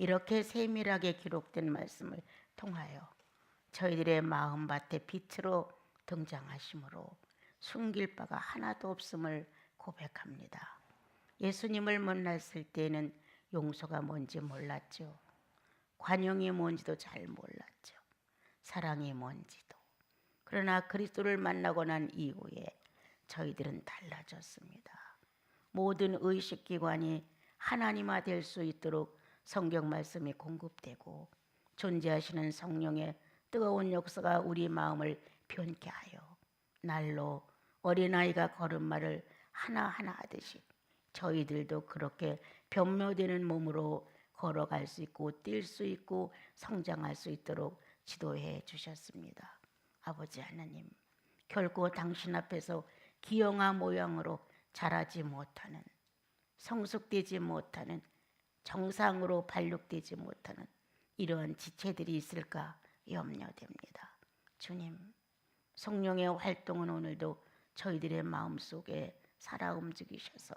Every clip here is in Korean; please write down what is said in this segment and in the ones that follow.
이렇게 세밀하게 기록된 말씀을 통하여 저희들의 마음밭에 빛으로 등장하심으로 숨길 바가 하나도 없음을 고백합니다. 예수님을 만났을 때는 용서가 뭔지 몰랐죠. 관용이 뭔지도 잘 몰랐죠. 사랑이 뭔지도. 그러나 그리스도를 만나고 난 이후에 저희들은 달라졌습니다. 모든 의식기관이 하나님화 될 수 있도록 성경 말씀이 공급되고 존재하시는 성령의 뜨거운 역사가 우리 마음을 변케 하여 날로 어린아이가 걸음마를 하나하나 하듯이 저희들도 그렇게 변모되는 몸으로 걸어갈 수 있고 뛸 수 있고 성장할 수 있도록 지도해 주셨습니다. 아버지 하나님, 결코 당신 앞에서 기형아 모양으로 자라지 못하는, 성숙되지 못하는, 정상으로 발육되지 못하는 이러한 지체들이 있을까 염려됩니다. 주님, 성령의 활동은 오늘도 저희들의 마음속에 살아 움직이셔서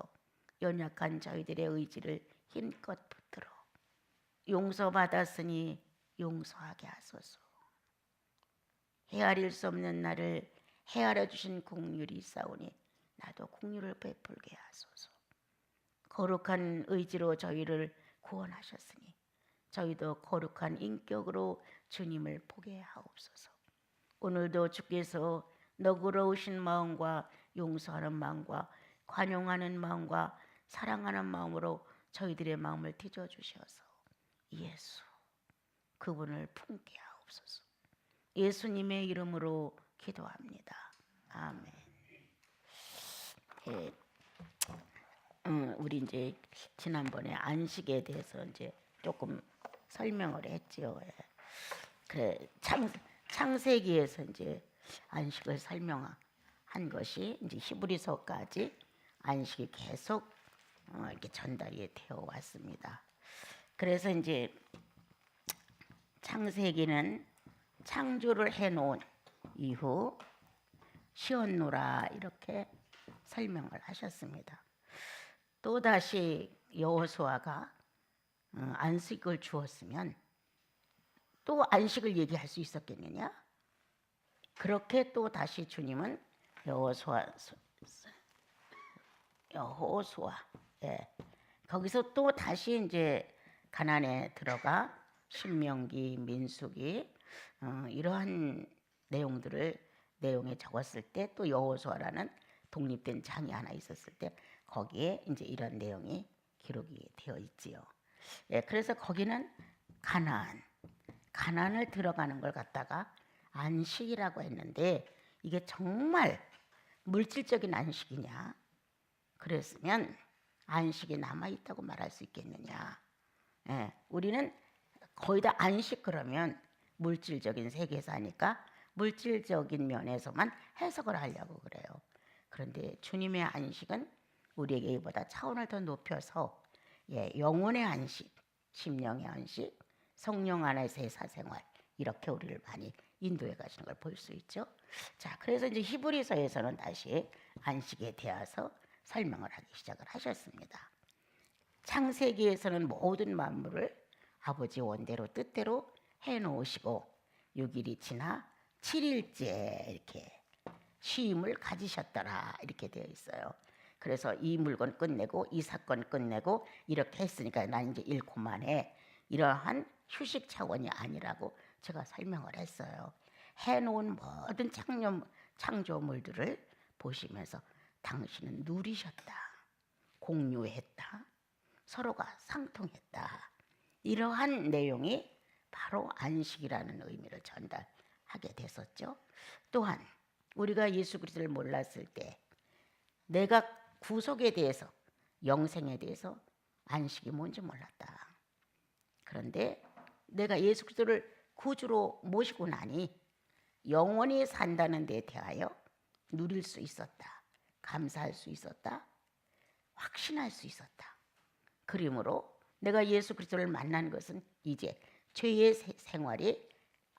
연약한 저희들의 의지를 힘껏 붙들어 용서받았으니 용서하게 하소서. 헤아릴 수 없는 나를 헤아려 주신 긍휼이 있사오니 나도 긍휼을 베풀게 하소서. 거룩한 의지로 저희를 구원하셨으니 저희도 거룩한 인격으로 주님을 보게 하옵소서. 오늘도 주께서 너그러우신 마음과 용서하는 마음과 관용하는 마음과 사랑하는 마음으로 저희들의 마음을 빚어 주셔서 예수 그분을 품게 하옵소서. 예수님의 이름으로 기도합니다. 아멘. 예, 우리 이제 지난번에 안식에 대해서 이제 조금 설명을 했죠. 예. 그래 창세기에서 이제 안식을 설명한 것이 이제 히브리서까지 안식이 계속 이렇게 전달이 되어 왔습니다. 그래서 이제 창세기는 창조를 해놓은 이후 쉬었노라 이렇게 설명을 하셨습니다. 또 다시 여호수아가 안식을 주었으면 또 안식을 얘기할 수 있었겠느냐? 그렇게 또 다시 주님은 여호수아 예. 거기서 또 다시 이제 가나안에 들어가 신명기, 민수기 이러한 내용에 적었을 때 또 여호수아라는 독립된 장이 하나 있었을 때 거기에 이제 이런 내용이 기록이 되어 있지요. 예, 그래서 거기는 가나안을 들어가는 걸 갖다가 안식이라고 했는데 이게 정말 물질적인 안식이냐? 그랬으면 안식이 남아 있다고 말할 수 있겠느냐? 예, 우리는 거의 다 안식 그러면 물질적인 세계에서 하니까 물질적인 면에서만 해석을 하려고 그래요. 그런데 주님의 안식은 우리에게 이보다 차원을 더 높여서 영혼의 안식, 심령의 안식, 성령 안에서의 사생활 이렇게 우리를 많이 인도해 가시는 걸 볼 수 있죠. 자, 그래서 이제 히브리서에서는 다시 안식에 대해서 설명을 하기 시작을 하셨습니다. 창세기에서는 모든 만물을 아버지 원대로 뜻대로 해놓으시고 6일이 지나 7일째 이렇게 쉼을 가지셨더라 이렇게 되어 있어요. 그래서 이 물건 끝내고 이 사건 끝내고 이렇게 했으니까 난 이제 일코만해 이러한 휴식 차원이 아니라고 제가 설명을 했어요. 해놓은 모든 창조물들을 보시면서 당신은 누리셨다, 공유했다, 서로가 상통했다. 이러한 내용이 바로 안식이라는 의미를 전달하게 됐었죠. 또한 우리가 예수 그리스도를 몰랐을 때 내가 구속에 대해서 영생에 대해서 안식이 뭔지 몰랐다. 그런데 내가 예수 그리스도를 구주로 모시고 나니 영원히 산다는 데 대하여 누릴 수 있었다. 감사할 수 있었다. 확신할 수 있었다. 그러므로 내가 예수 그리스도를 만난 것은 이제 죄의 생활이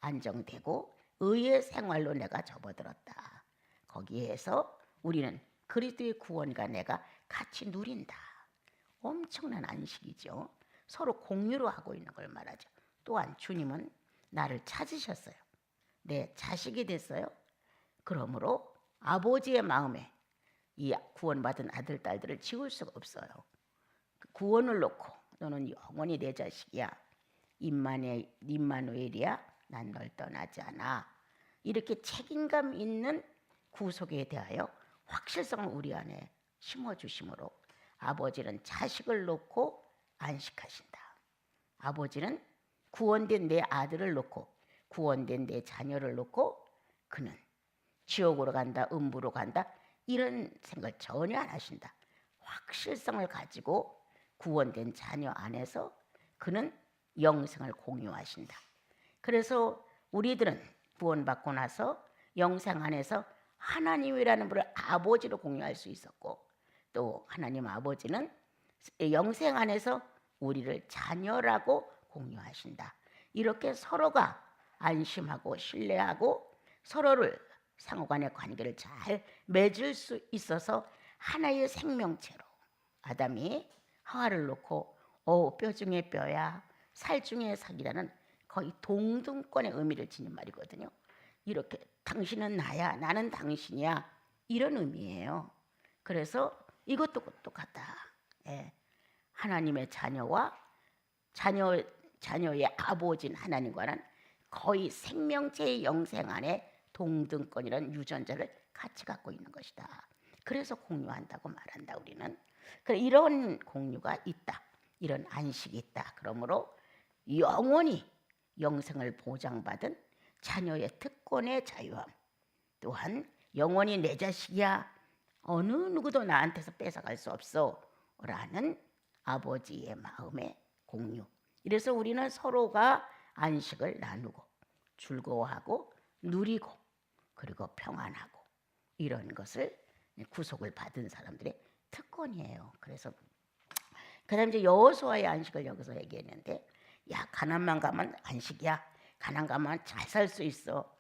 안정되고 의의 생활로 내가 접어들었다. 거기에서 우리는 그리스도의 구원과 내가 같이 누린다. 엄청난 안식이죠. 서로 공유로 하고 있는 걸 말하죠. 또한 주님은 나를 찾으셨어요. 내 자식이 됐어요. 그러므로 아버지의 마음에 이 구원받은 아들, 딸들을 지울 수가 없어요. 구원을 놓고 너는 영원히 내 자식이야. 임마누엘이야. 난 널 떠나지 않아. 이렇게 책임감 있는 구속에 대하여 확실성을 우리 안에 심어주심으로 아버지는 자식을 놓고 안식하신다. 아버지는 구원된 내 아들을 놓고 구원된 내 자녀를 놓고 그는 지옥으로 간다, 음부로 간다 이런 생각을 전혀 안 하신다. 확실성을 가지고 구원된 자녀 안에서 그는 영생을 공유하신다. 그래서 우리들은 구원받고 나서 영생 안에서 하나님이라는 분을 아버지로 공유할 수 있었고 또 하나님 아버지는 영생 안에서 우리를 자녀라고 공유하신다. 이렇게 서로가 안심하고 신뢰하고 서로를 상호간의 관계를 잘 맺을 수 있어서 하나의 생명체로 아담이 하와를 놓고 뼈 중에 뼈야 살 중에 살이라는 거의 동등권의 의미를 지닌 말이거든요. 이렇게 당신은 나야 나는 당신이야 이런 의미예요. 그래서 이것도 똑같다. 예. 하나님의 자녀와 자녀의 아버지인 하나님과는 거의 생명체의 영생 안에 동등권이라는 유전자를 같이 갖고 있는 것이다. 그래서 공유한다고 말한다. 우리는 이런 공유가 있다. 이런 안식이 있다. 그러므로 영원히 영생을 보장받은 자녀의 특권의 자유함 또한 영원히 내 자식이야 어느 누구도 나한테서 뺏어갈 수 없어 라는 아버지의 마음의 공유. 이래서 우리는 서로가 안식을 나누고 즐거워하고 누리고 그리고 평안하고 이런 것을 구속을 받은 사람들의 특권이에요. 그래서 그다음 이제 여호수아의 안식을 여기서 얘기했는데 야 가나안만 가면 안식이야. 가나안 가면 잘 살 수 있어.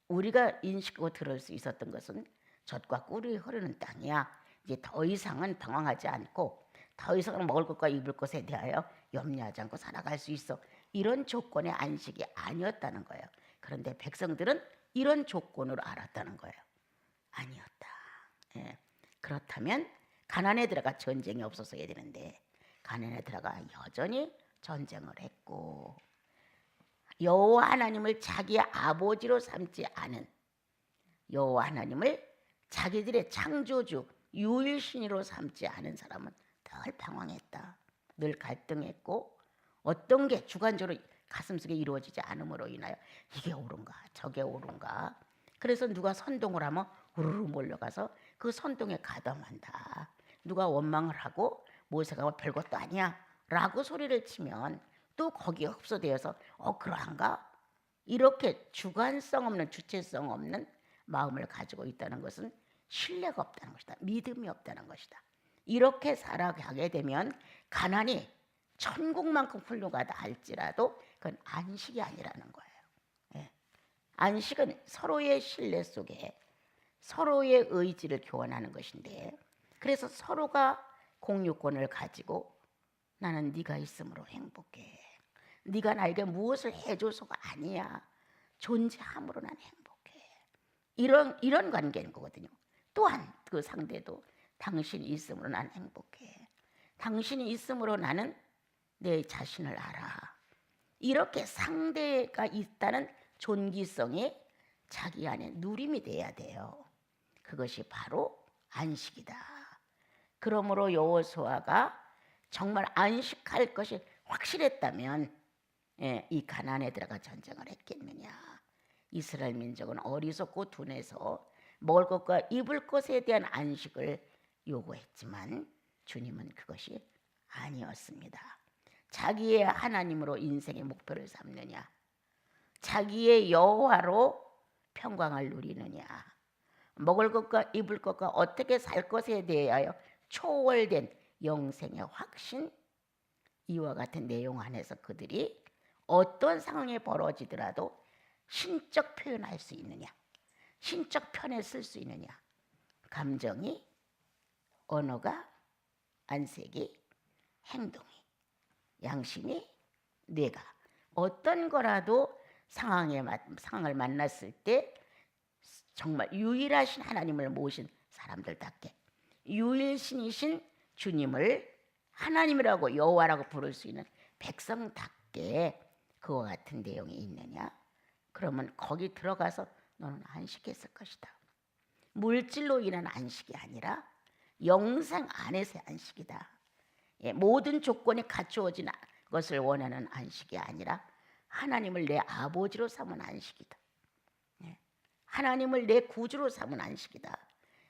우리가 인식하고 들을 수 있었던 것은 젖과 꿀이 흐르는 땅이야. 이제 더 이상은 방황하지 않고 더 이상 먹을 것과 입을 것에 대하여 염려하지 않고 살아갈 수 있어. 이런 조건의 안식이 아니었다는 거예요. 그런데 백성들은 이런 조건으로 알았다는 거예요. 아니었다. 예. 그렇다면 가나안에 들어가 전쟁이 없었어야 되는데 가나안에 들어가 여전히 전쟁을 했고 여호와 하나님을 자기의 아버지로 삼지 않은 여호와 하나님을 자기들의 창조주 유일신으로 삼지 않은 사람은 늘 방황했다. 늘 갈등했고 어떤 게 주관적으로 가슴속에 이루어지지 않음으로 인하여 이게 옳은가 저게 옳은가 그래서 누가 선동을 하면 우르르 몰려가서 그 선동에 가담한다. 누가 원망을 하고 모세가 별것도 아니야 라고 소리를 치면 또 거기에 흡수되어서 그러한가 이렇게 주관성 없는 주체성 없는 마음을 가지고 있다는 것은 신뢰가 없다는 것이다. 믿음이 없다는 것이다. 이렇게 살아가게 되면 가난이 천국만큼 훌륭하다 할지라도 그건 안식이 아니라는 거예요. 예. 안식은 서로의 신뢰 속에 서로의 의지를 교환하는 것인데 그래서 서로가 공유권을 가지고 나는 네가 있으므로 행복해. 네가 나에게 무엇을 해줘서가 아니야. 존재함으로 난 행복해. 이런 관계인 거거든요. 또한 그 상대도 당신이 있으므로 난 행복해. 당신이 있으므로 나는 내 자신을 알아. 이렇게 상대가 있다는 존귀성이 자기 안에 누림이 돼야 돼요. 그것이 바로 안식이다. 그러므로 여호수아가 정말 안식할 것이 확실했다면 이 가나안에 들어가 전쟁을 했겠느냐. 이스라엘 민족은 어리석고 둔해서 먹을 것과 입을 것에 대한 안식을 요구했지만 주님은 그것이 아니었습니다. 자기의 하나님으로 인생의 목표를 삼느냐 자기의 여호와로 평강을 누리느냐 먹을 것과 입을 것과 어떻게 살 것에 대하여 초월된 영생의 확신 이와 같은 내용 안에서 그들이 어떤 상황이 벌어지더라도 신적 표현할 수 있느냐 신적 편에 쓸 수 있느냐 감정이 언어가 안색이 행동이 양심이 뇌가 어떤 거라도 상황을 만났을 때 정말 유일하신 하나님을 모신 사람들답게 유일신이신 주님을 하나님이라고 여호와라고 부를 수 있는 백성답게 그와 같은 내용이 있느냐? 그러면 거기 들어가서 너는 안식했을 것이다. 물질로 인한 안식이 아니라 영생 안에서의 안식이다. 모든 조건이 갖추어진 것을 원하는 안식이 아니라 하나님을 내 아버지로 삼은 안식이다. 하나님을 내 구주로 삼은 안식이다.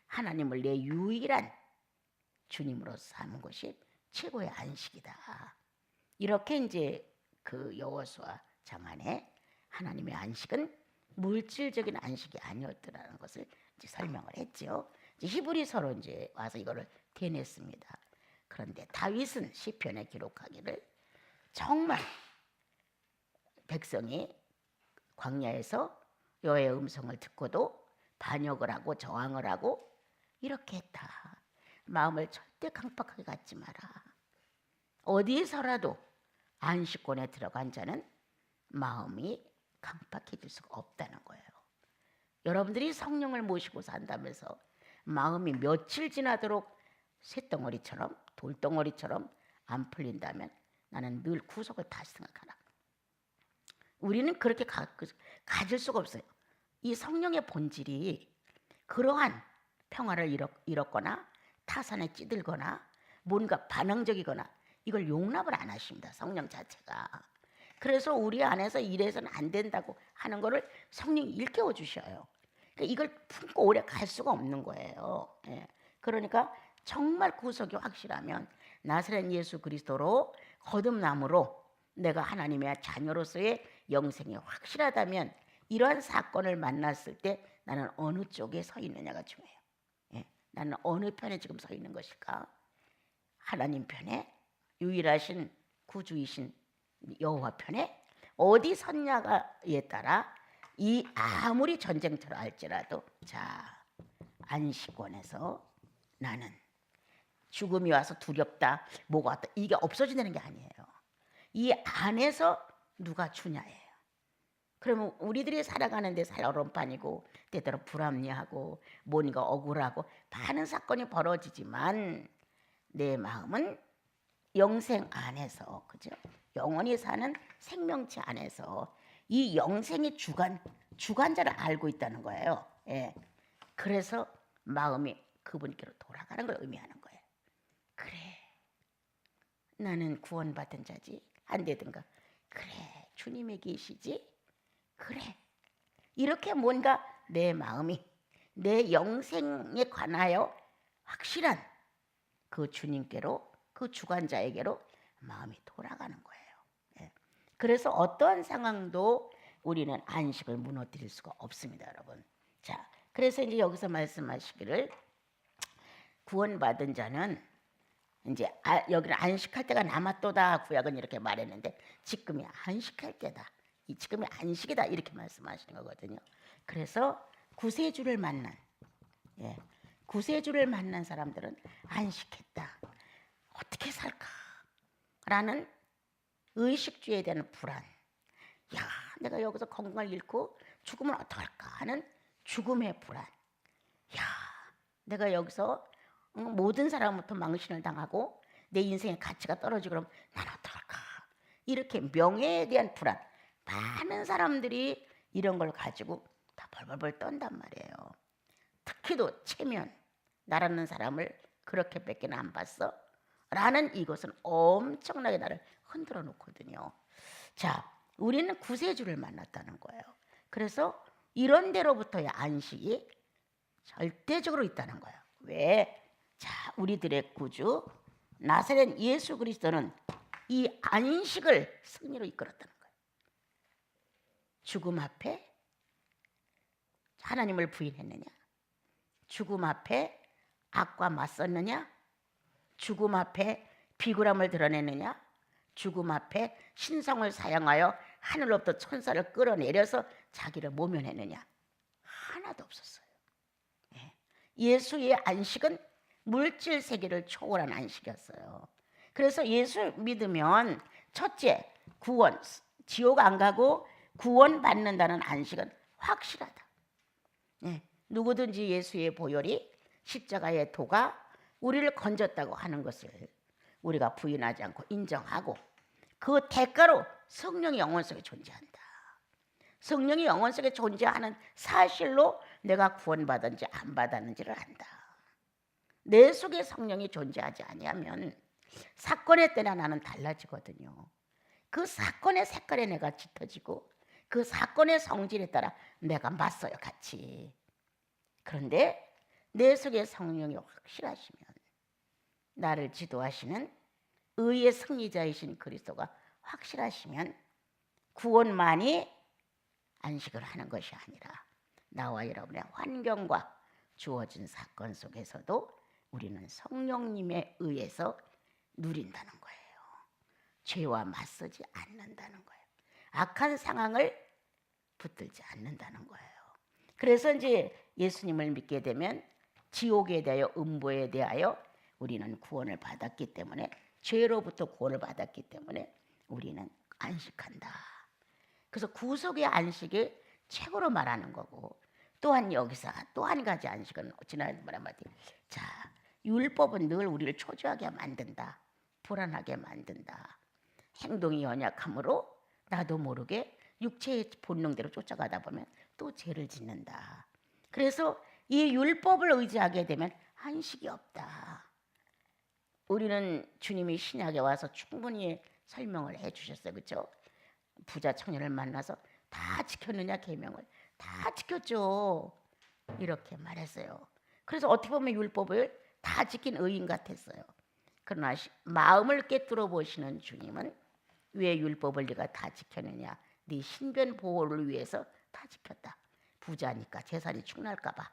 하나님을 내 유일한 주님으로 삼은 것이 최고의 안식이다. 이렇게 이제 그 여호수아 장안에 하나님의 안식은 물질적인 안식이 아니었더라는 것을 이제 설명을 했죠. 이제 히브리서로 이제 와서 이거를 대냈습니다. 그런데 다윗은 시편에 기록하기를 정말 백성이 광야에서 여호와의 음성을 듣고도 반역을 하고 저항을 하고 이렇게 했다. 마음을 절대 강팍하게 갖지 마라. 어디서라도 안식권에 들어간 자는 마음이 강팍해질 수가 없다는 거예요. 여러분들이 성령을 모시고 산다면서 마음이 며칠 지나도록 쇳덩어리처럼 돌덩어리처럼 안 풀린다면 나는 늘 구속을 다시 생각하라. 우리는 그렇게 가질 수가 없어요. 이 성령의 본질이 그러한 평화를 잃었거나 타산에 찌들거나 뭔가 반항적이거나 이걸 용납을 안 하십니다. 성령 자체가. 그래서 우리 안에서 이래서는 안 된다고 하는 거를 성령이 일깨워 주셔요. 그러니까 이걸 품고 오래 갈 수가 없는 거예요. 그러니까 정말 구속이 확실하면 나사렛 예수 그리스도로 거듭남으로 내가 하나님의 자녀로서의 영생이 확실하다면 이러한 사건을 만났을 때 나는 어느 쪽에 서 있느냐가 중요해요. 나는 어느 편에 지금 서 있는 것일까? 하나님 편에 유일하신 구주이신 여호와 편에 어디 섰냐에 따라 이 아무리 전쟁터라 할지라도 자 안식권에서 나는 죽음이 와서 두렵다 뭐가 왔다 이게 없어지는 게 아니에요. 이 안에서 누가 주냐예요. 그러면 우리들이 살아가는데 살얼음판이고 때때로 불합리하고 뭔가 억울하고 많은 사건이 벌어지지만 내 마음은 영생 안에서 그죠? 영원히 사는 생명체 안에서 이 영생의 주관자를 알고 있다는 거예요. 그래서 마음이 그분께로 돌아가는 걸 의미하는 거예요. 그래, 나는 구원받은 자지 안 되든가. 그래, 주님이 계시지. 그래, 이렇게 뭔가 내 마음이 내 영생에 관하여 확실한 그 주님께로 그 주관자에게로 마음이 돌아가는 거예요. 그래서 어떠한 상황도 우리는 안식을 무너뜨릴 수가 없습니다, 여러분. 자, 그래서 이제 여기서 말씀하시기를 구원받은 자는 이제 여기는 안식할 때가 남았도다. 구약은 이렇게 말했는데 지금이 안식할 때다. 이 지금이 안식이다 이렇게 말씀하시는 거거든요. 그래서 구세주를 만난 구세주를 만난 사람들은 안식했다. 어떻게 살까라는 의식주의에 대한 불안. 야, 내가 여기서 건강을 잃고 죽으면 어떡할까 하는 죽음의 불안. 야, 내가 여기서 모든 사람부터 망신을 당하고 내 인생의 가치가 떨어지고 그러면 난 어떡할까. 이렇게 명예에 대한 불안. 많은 사람들이 이런 걸 가지고 다 벌벌벌 떤단 말이에요. 특히도 체면, 나라는 사람을 그렇게 뺏기는 안 봤어? 라는 이것은 엄청나게 나를 흔들어 놓거든요. 자, 우리는 구세주를 만났다는 거예요. 그래서 이런 데로부터의 안식이 절대적으로 있다는 거예요. 왜? 자, 우리들의 구주 나사렛 예수 그리스도는 이 안식을 승리로 이끌었다는 거예요. 죽음 앞에 하나님을 부인했느냐? 죽음 앞에 악과 맞섰느냐? 죽음 앞에 비굴함을 드러내느냐? 죽음 앞에 신성을 사용하여 하늘로부터 천사를 끌어내려서 자기를 모면했느냐? 하나도 없었어요. 예수의 안식은 물질 세계를 초월한 안식이었어요. 그래서 예수 믿으면 첫째, 구원, 지옥 안 가고 구원 받는다는 안식은 확실하다. 예, 누구든지 예수의 보혈이 십자가의 도가 우리를 건졌다고 하는 것을 우리가 부인하지 않고 인정하고 그 대가로 성령이 영혼 속에 존재한다. 성령이 영혼 속에 존재하는 사실로 내가 구원받았는지 안 받았는지를 안다. 내 속에 성령이 존재하지 아니하면 사건에 따라 나는 달라지거든요. 그 사건의 색깔에 내가 짙어지고 그 사건의 성질에 따라 내가 맞서요, 같이. 그런데 내 속에 성령이 확실하시면 나를 지도하시는 의의 승리자이신 그리스도가 확실하시면 구원만이 안식을 하는 것이 아니라 나와 여러분의 환경과 주어진 사건 속에서도 우리는 성령님에 의해서 누린다는 거예요. 죄와 맞서지 않는다는 거예요. 악한 상황을 붙들지 않는다는 거예요. 그래서 이제 예수님을 믿게 되면 지옥에 대하여 음보에 대하여 우리는 구원을 받았기 때문에 죄로부터 구원을 받았기 때문에 우리는 안식한다. 그래서 구속의 안식이 최고로 말하는 거고 또한 여기서 또 한 가지 안식은 지난 말 한마디. 자, 율법은 늘 우리를 초조하게 만든다. 불안하게 만든다. 행동이 연약함으로 나도 모르게 육체의 본능대로 쫓아가다 보면 또 죄를 짓는다. 그래서 이 율법을 의지하게 되면 안식이 없다. 우리는 주님이 신약에 와서 충분히 설명을 해주셨어요. 그렇죠? 부자 청년을 만나서 다 지켰느냐 계명을. 다 지켰죠. 이렇게 말했어요. 그래서 어떻게 보면 율법을 다 지킨 의인 같았어요. 그러나 마음을 꿰뚫어 보시는 주님은 왜 율법을 네가 다 지켰느냐. 네 신변 보호를 위해서 다 지켰다. 부자니까 재산이 축날까 봐.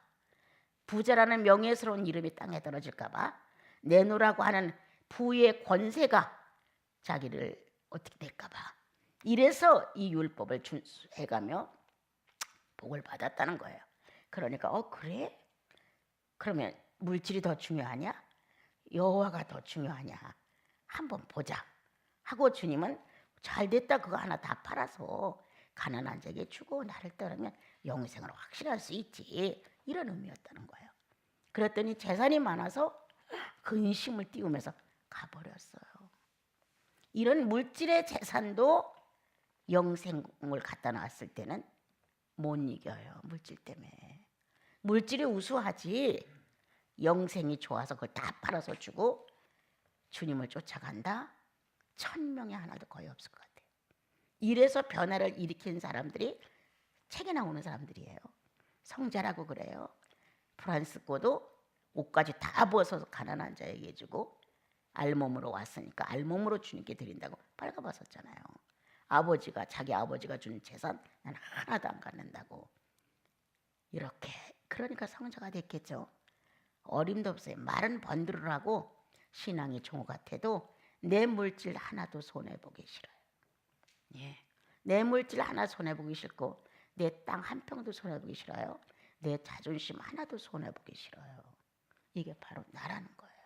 부자라는 명예스러운 이름이 땅에 떨어질까 봐. 내놓으라고 하는 부의 권세가 자기를 어떻게 될까 봐. 이래서 이 율법을 준수해가며 복을 받았다는 거예요. 그러니까 그래? 그러면 물질이 더 중요하냐? 여호와가 더 중요하냐? 한번 보자 하고 주님은 잘됐다 그거 하나 다 팔아서 가난한 자에게 주고 나를 따르면 영생을 확실할 수 있지. 이런 의미였다는 거예요. 그랬더니 재산이 많아서 근심을 띄우면서 가버렸어요. 이런 물질의 재산도 영생을 갖다 놨을 때는 못 이겨요. 물질 때문에. 물질이 우수하지 영생이 좋아서 그걸 다 팔아서 주고 주님을 쫓아간다? 1000명에 하나도 거의 없을 것 같아요. 이래서 변화를 일으킨 사람들이 책에 나오는 사람들이에요. 성자라고 그래요. 프란시스코도 옷까지 다 벗어서 가난한 자에게 주고 알몸으로 왔으니까 알몸으로 주님께 드린다고 빨가벗었잖아요. 자기 아버지가 준 재산 난 하나도 안 갖는다고. 이렇게 그러니까 성자가 됐겠죠. 어림도 없어요. 말은 번들으라고 신앙이 종호 같아도 내 물질 하나도 손해보기 싫어요. 예. 내 물질 하나 손해보기 싫고 내 땅 한 평도 손해보기 싫어요. 내 자존심 하나도 손해보기 싫어요. 이게 바로 나라는 거예요.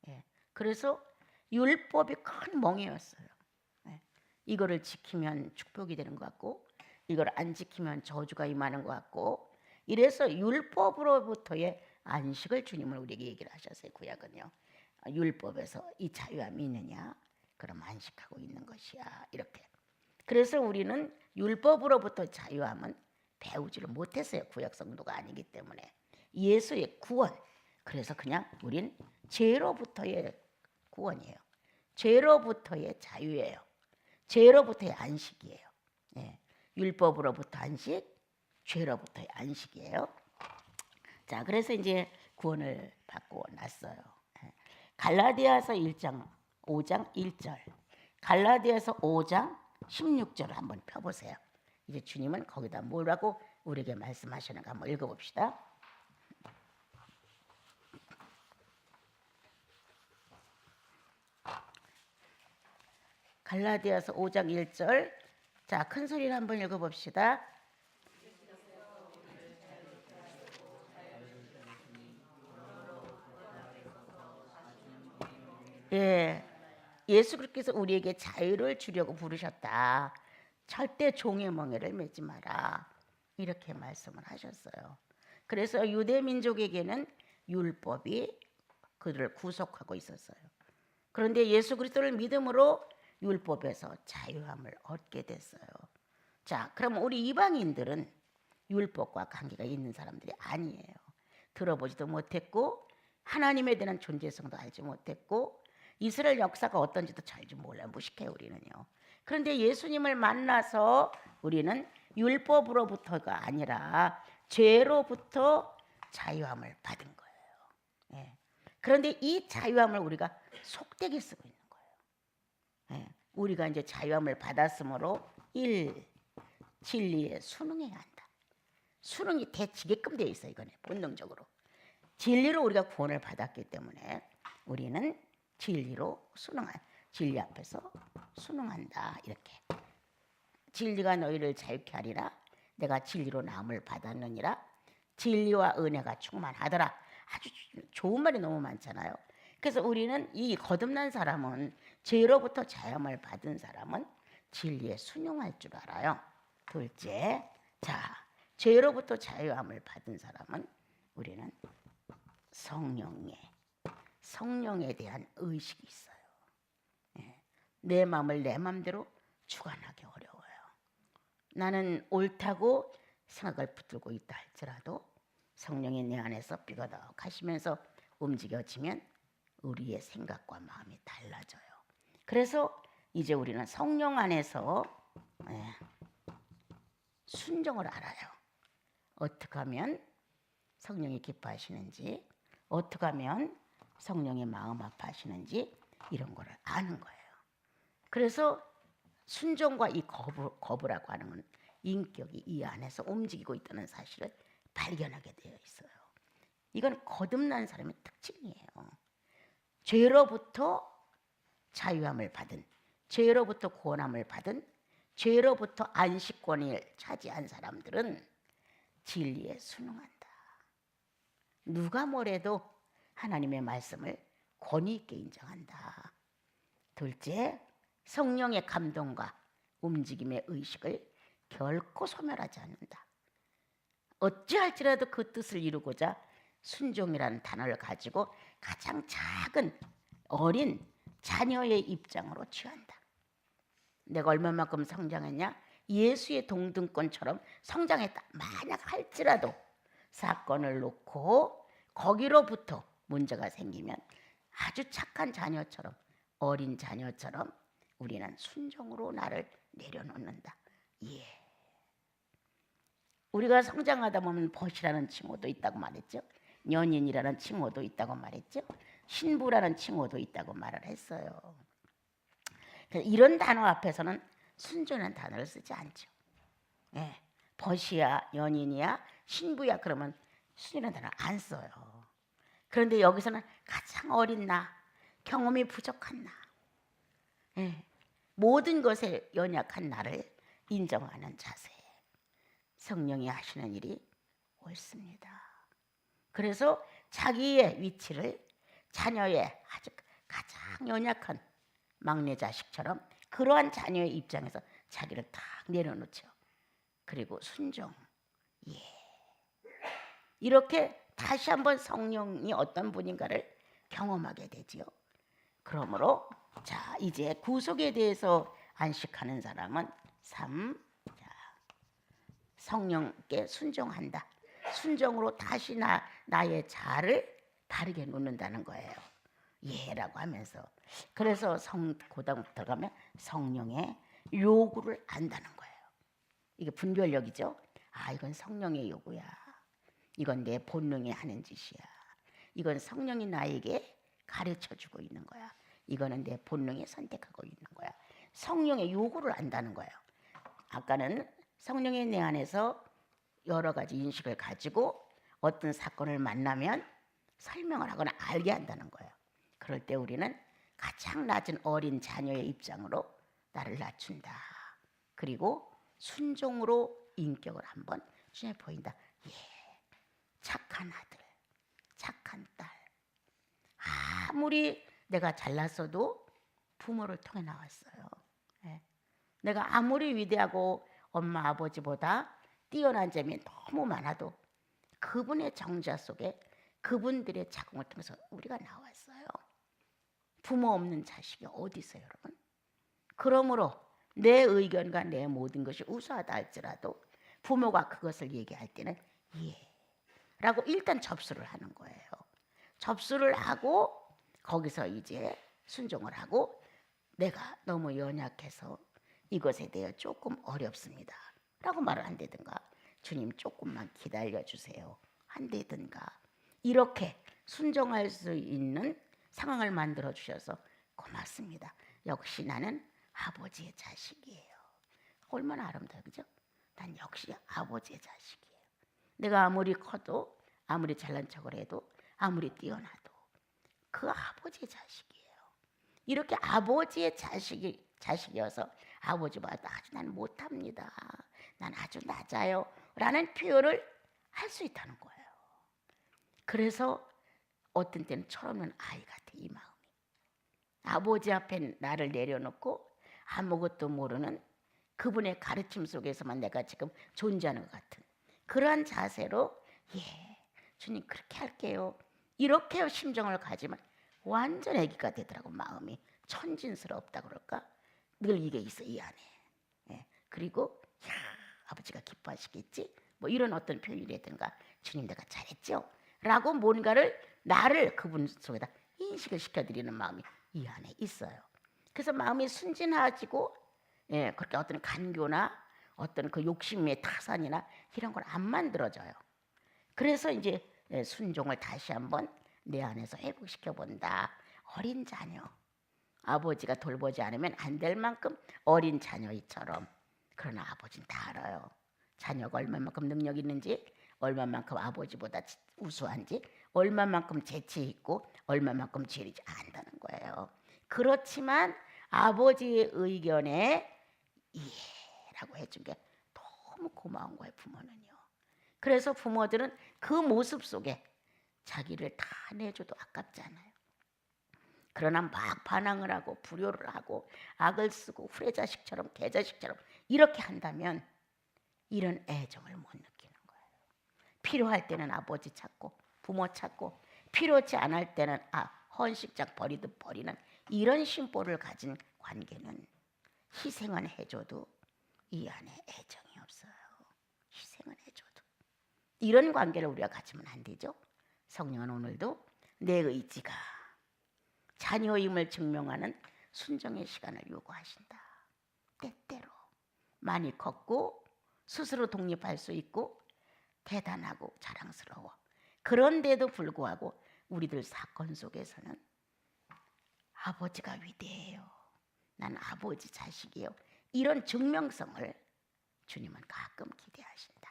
예. 그래서 율법이 큰 멍이었어요. 예. 이거를 지키면 축복이 되는 것 같고 이걸 안 지키면 저주가 임하는 것 같고 이래서 율법으로부터의 안식을 주님은 우리에게 얘기를 하셨어요. 구약은요. 율법에서 이 자유함이 있느냐? 그럼 안식하고 있는 것이야. 이렇게. 그래서 우리는 율법으로부터 자유함은 배우지를 못했어요. 구약 성도가 아니기 때문에. 예수의 구원. 그래서 그냥 우린 죄로부터의 구원이에요. 죄로부터의 자유예요. 죄로부터의 안식이에요. 예. 율법으로부터 안식, 죄로부터의 안식이에요. 자, 그래서 이제 구원을 받고 났어요. 예. 갈라디아서 1장 5장 1절. 갈라디아서 5장 16절을 한번 펴보세요. 이제 주님은 거기다 뭐라고 우리에게 말씀하시는가 한번 읽어봅시다. 갈라디아서 5장 1절. 자, 큰 소리로 한번 읽어봅시다. 예, 예수 그리스도께서 우리에게 자유를 주려고 부르셨다. 절대 종의 멍에를 매지 마라. 이렇게 말씀을 하셨어요. 그래서 유대 민족에게는 율법이 그들을 구속하고 있었어요. 그런데 예수 그리스도를 믿음으로 율법에서 자유함을 얻게 됐어요. 자, 그럼 우리 이방인들은 율법과 관계가 있는 사람들이 아니에요. 들어보지도 못했고 하나님에 대한 존재성도 알지 못했고 이스라엘 역사가 어떤지도 잘 몰라 무식해요 우리는요. 그런데 예수님을 만나서 우리는 율법으로부터가 아니라 죄로부터 자유함을 받은 거예요. 예. 그런데 이 자유함을 우리가 속되게 쓰고 있는 거예요. 예. 우리가 이제 자유함을 받았으므로 1. 진리에 순응해야 한다. 순응이 되지게끔 되어 있어요. 이거는 본능적으로. 진리로 우리가 구원을 받았기 때문에 우리는 진리로 진리 앞에서 순응한다. 이렇게. 진리가 너희를 자유케 하리라. 내가 진리로 나음을 받았느니라. 진리와 은혜가 충만하더라. 아주 좋은 말이 너무 많잖아요. 그래서 우리는 이 거듭난 사람은 죄로부터 자유함을 받은 사람은 진리에 순응할 줄 알아요. 둘째, 자, 죄로부터 자유함을 받은 사람은 우리는 성령에 대한 의식이 있어요. 예. 내 마음을 내 마음대로 주관하기 어려워요. 나는 옳다고 생각을 붙들고 있다 할지라도 성령이 내 안에서 삐거덕 하시면서 움직여지면 우리의 생각과 마음이 달라져요. 그래서 이제 우리는 성령 안에서 순종을 알아요. 어떻게 하면 성령이 기뻐하시는지, 어떻게 하면 성령의 마음 아파하시는지 이런 거를 아는 거예요. 그래서 순종과 이 거부라고 하는 건 인격이 이 안에서 움직이고 있다는 사실을 발견하게 되어 있어요. 이건 거듭난 사람의 특징이에요. 죄로부터 자유함을 받은, 죄로부터 구원함을 받은, 죄로부터 안식권을 차지한 사람들은 진리에 순응한다. 누가 뭐래도 하나님의 말씀을 권위 있게 인정한다. 둘째, 성령의 감동과 움직임의 의식을 결코 소멸하지 않는다. 어찌할지라도 그 뜻을 이루고자 순종이라는 단어를 가지고 가장 작은 어린 자녀의 입장으로 취한다. 내가 얼마만큼 성장했냐? 예수의 동등권처럼 성장했다. 만약 할지라도 사건을 놓고 거기로부터 문제가 생기면 아주 착한 자녀처럼 어린 자녀처럼 우리는 순종으로 나를 내려놓는다. 예. 우리가 성장하다 보면 벗이라는 칭호도 있다고 말했죠. 연인이라는 칭호도 있다고 말했죠. 신부라는 칭호도 있다고 말을 했어요. 이런 단어 앞에서는 순종이라는 단어를 쓰지 않죠. 예. 벗이야, 연인이야, 신부야 그러면 순이라는 단어 안 써요. 그런데 여기서는 가장 어린 나, 경험이 부족한 나, 예. 모든 것에 연약한 나를 인정하는 자세. 성령이 하시는 일이 옳습니다. 그래서 자기의 위치를 자녀의 아주 가장 연약한 막내 자식처럼 그러한 자녀의 입장에서 자기를 탁 내려놓죠. 그리고 순종. 예. 이렇게 다시 한번 성령이 어떤 분인가를 경험하게 되지요. 그러므로 자 이제 구속에 대해서 안식하는 사람은 3. 성령께 순종한다. 순종으로 다시 나의 자아를 다르게 놓는다는 거예요. 예라고 하면서. 그래서 고등부터 가면 성령의 요구를 안다는 거예요. 이게 분별력이죠. 아, 이건 성령의 요구야. 이건 내 본능이 하는 짓이야. 이건 성령이 나에게 가르쳐주고 있는 거야. 이거는 내 본능이 선택하고 있는 거야. 성령의 요구를 안다는 거예요. 아까는 성령이 내 안에서 여러 가지 인식을 가지고 어떤 사건을 만나면 설명을 하거나 알게 한다는 거예요. 그럴 때 우리는 가장 낮은 어린 자녀의 입장으로 나를 낮춘다. 그리고 순종으로 인격을 한번 주에 보인다. 예, 착한 아들, 착한 딸. 아무리 내가 잘났어도 부모를 통해 나왔어요. 예. 내가 아무리 위대하고 엄마 아버지보다 뛰어난 점이 너무 많아도 그분의 정자 속에 그분들의 자궁을 통해서 우리가 나왔어요. 부모 없는 자식이 어디 있어요, 여러분? 그러므로 내 의견과 내 모든 것이 우수하다 할지라도 부모가 그것을 얘기할 때는 예 라고 일단 접수를 하는 거예요. 접수를 하고 거기서 이제 순종을 하고 내가 너무 연약해서 이것에 대해 조금 어렵습니다 라고 말을 한다든가 주님 조금만 기다려주세요 한다든가 이렇게 순종할 수 있는 상황을 만들어 주셔서 고맙습니다. 역시 나는 아버지의 자식이에요. 얼마나 아름다워요, 그죠? 난 역시 아버지의 자식이에요. 내가 아무리 커도 아무리 잘난 척을 해도 아무리 뛰어나도 그 아버지의 자식이에요. 이렇게 아버지의 자식이어서 아버지보다 아주 난 못합니다. 난 아주 낮아요. 라는 표현을 할 수 있다는 거예요. 그래서 어떤 때는 철없는 아이 같아 이 마음이. 아버지 앞에 나를 내려놓고 아무것도 모르는 그분의 가르침 속에서만 내가 지금 존재하는 것 같은 그러한 자세로 예 주님 그렇게 할게요. 이렇게 심정을 가지면 완전 애기가 되더라고. 마음이 천진스럽다 그럴까? 늘 이게 있어 이 안에. 예. 그리고 야 아버지가 기뻐하시겠지? 뭐 이런 어떤 표현이라든가 주님 내가 잘했죠? 라고 뭔가를 나를 그분 속에다 인식을 시켜드리는 마음이 이 안에 있어요. 그래서 마음이 순진해지고 예, 그렇게 어떤 간교나 어떤 그 욕심의 타산이나 이런 걸 안 만들어져요. 그래서 이제 순종을 다시 한번 내 안에서 회복시켜 본다. 어린 자녀. 아버지가 돌보지 않으면 안 될 만큼 어린 자녀처럼. 그러나 아버지는 다 알아요. 자녀가 얼마만큼 능력 있는지, 얼마만큼 아버지보다 우수한지, 얼마만큼 재치 있고 얼마만큼 죄리지 안다는 거예요. 그렇지만 아버지의 의견에 이해라고 해준 게 너무 고마운 거예요, 부모는요. 그래서 부모들은 그 모습 속에 자기를 다 내줘도 아깝잖아요. 그러나 막 반항을 하고 불효를 하고 악을 쓰고 후레자식처럼 개자식처럼 이렇게 한다면 이런 애정을 못 느끼는 거예요. 필요할 때는 아버지 찾고 부모 찾고 필요치 않을 때는 헌식작 버리듯 버리는 이런 심보를 가진 관계는 희생은 해줘도 이 안에 애정이 없어요. 희생은 해줘도. 이런 관계를 우리가 가지면 안 되죠. 성령은 오늘도 내 의지가 자녀임을 증명하는 순종의 시간을 요구하신다. 때때로 많이 컸고 스스로 독립할 수 있고 대단하고 자랑스러워. 그런데도 불구하고 우리들 사건 속에서는 아버지가 위대해요. 난 아버지 자식이에요. 이런 증명성을 주님은 가끔 기대하신다.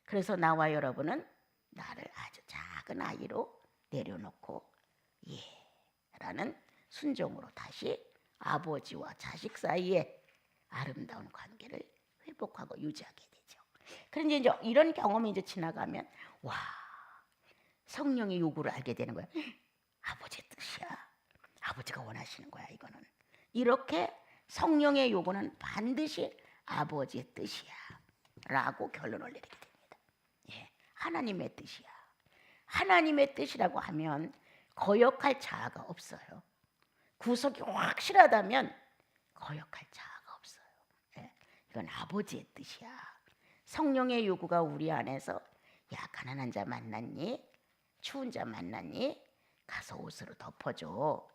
그래서 나와 여러분은 나를 아주 작은 아이로 내려놓고 라는 순종으로 다시 아버지와 자식 사이에 아름다운 관계를 회복하고 유지하게 되죠. 그런데 이제 이런 경험이 이제 지나가면 와 성령의 요구를 알게 되는 거야. 아버지의 뜻이야. 아버지가 원하시는 거야 이거는. 이렇게 성령의 요구는 반드시 아버지의 뜻이야 라고 결론을 내리게 됩니다. 예, 하나님의 뜻이야. 하나님의 뜻이라고 하면 거역할 자아가 없어요. 구속이 확실하다면 거역할 자아가 없어요. 예, 이건 아버지의 뜻이야. 성령의 요구가 우리 안에서 야 가난한 자 만났니? 추운 자 만났니? 가서 옷으로 덮어줘.